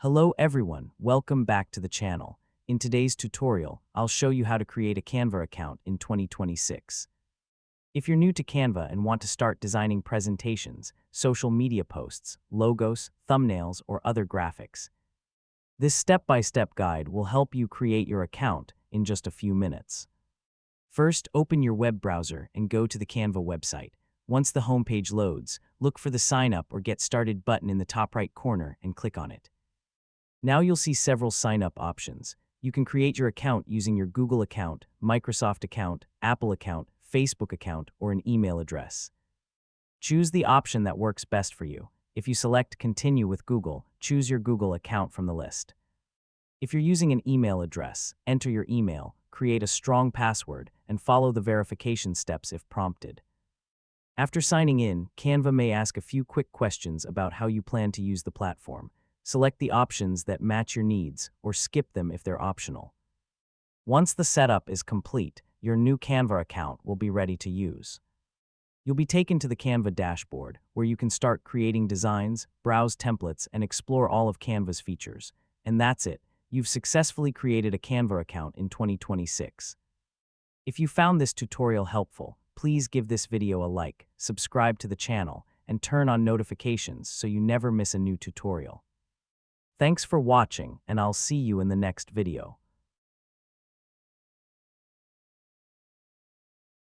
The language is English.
Hello everyone, welcome back to the channel. In today's tutorial, I'll show you how to create a Canva account in 2026. If you're new to Canva and want to start designing presentations, social media posts, logos, thumbnails, or other graphics, this step-by-step guide will help you create your account in just a few minutes. First, open your web browser and go to the Canva website. Once the homepage loads, look for the Sign Up or Get Started button in the top right corner and click on it. Now you'll see several sign-up options. You can create your account using your Google account, Microsoft account, Apple account, Facebook account, or an email address. Choose the option that works best for you. If you select Continue with Google, choose your Google account from the list. If you're using an email address, enter your email, create a strong password, and follow the verification steps if prompted. After signing in, Canva may ask a few quick questions about how you plan to use the platform. Select the options that match your needs or skip them if they're optional. Once the setup is complete, your new Canva account will be ready to use. You'll be taken to the Canva dashboard, where you can start creating designs, browse templates, and explore all of Canva's features. And that's it. You've successfully created a Canva account in 2026. If you found this tutorial helpful, please give this video a like, subscribe to the channel, and turn on notifications so you never miss a new tutorial. Thanks for watching, and I'll see you in the next video.